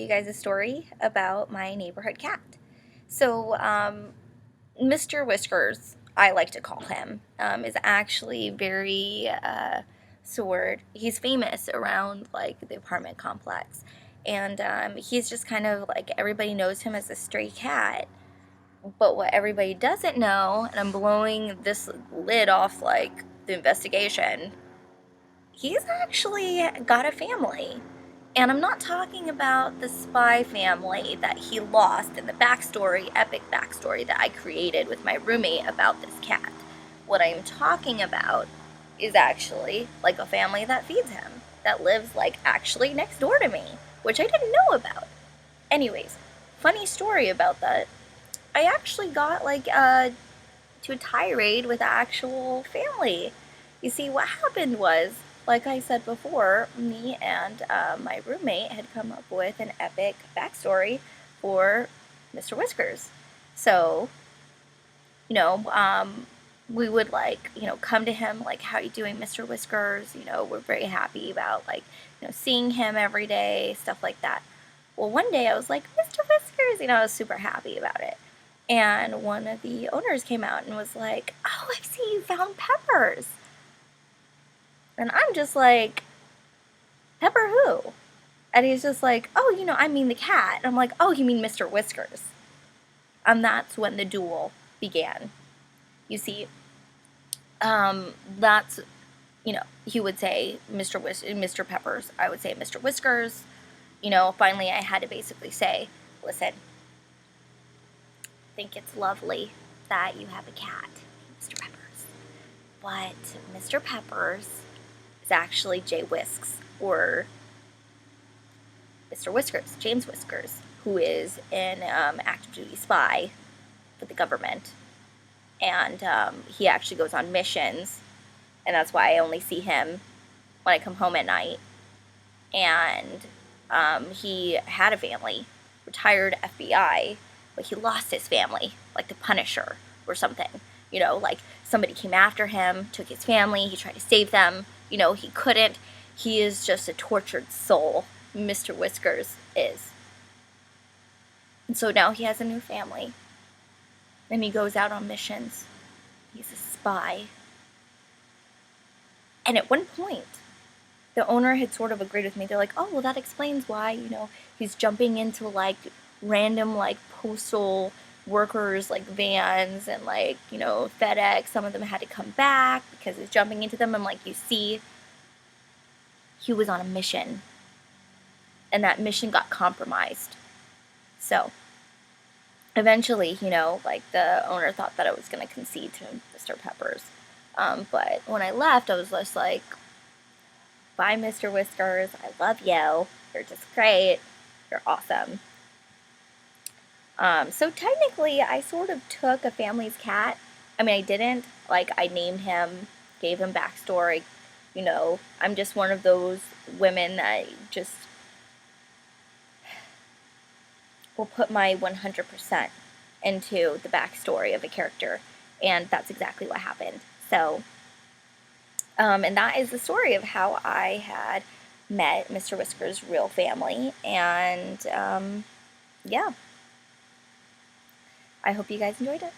You guys a story about my neighborhood cat. So, Mr. Whiskers, I like to call him, is actually very he's famous around like the apartment complex, and he's just kind of like everybody knows him as a stray cat. But what everybody doesn't know, and I'm blowing this lid off like the investigation, he's actually got a family. And I'm not talking about the spy family that he lost in the backstory, epic backstory that I created with my roommate about this cat. What I'm talking about is actually like a family that feeds him, that lives like actually next door to me, which I didn't know about. Anyways, funny story about that. I actually got to a tirade with the actual family. You see, what happened was, like I said before, me and my roommate had come up with an epic backstory for Mr. Whiskers. So, you know, we would come to him like, "How you doing, Mr. Whiskers?" We're very happy about seeing him every day, stuff like that. Well, one day I was like, "Mr. Whiskers," I was super happy about it. And one of the owners came out and was like, "Oh, I see you found Peppers." And I'm just like, "Pepper who?" And he's just like, "Oh, I mean the cat." And I'm like, "Oh, you mean Mr. Whiskers." And that's when the duel began. You see, that's, he would say Mr. Peppers. I would say Mr. Whiskers. Finally I had to basically say, "Listen, I think it's lovely that you have a cat, Mr. Peppers. But Mr. Peppers is actually Jay Whisks, or Mr. Whiskers, James Whiskers, who is an active duty spy for the government. And he actually goes on missions, and that's why I only see him when I come home at night. And he had a family, retired FBI, but he lost his family, like the Punisher or something. Like somebody came after him, took his family, he tried to save them. He couldn't. He is just a tortured soul, Mr. Whiskers is. And so now he has a new family. And he goes out on missions. He's a spy. And at one point, the owner had sort of agreed with me. They're like, "Oh, well, that explains why, he's jumping into, like, random, like, postal workers, like, vans and, like, FedEx. Some of them had to come back because he's jumping into them." I'm like, "You see, he was on a mission. And that mission got compromised." So, eventually, like, the owner thought that I was going to concede to Mr. Peppers. But when I left, I was just like, "Bye, Mr. Whiskers. I love you. You're just great. You're awesome." So technically, I sort of took a family's cat. I mean, I didn't. Like, I named him, gave him backstory. I'm just one of those women that just will put my 100% into the backstory of a character. And that's exactly what happened. So, and that is the story of how I had met Mr. Whisker's real family. And yeah, I hope you guys enjoyed it.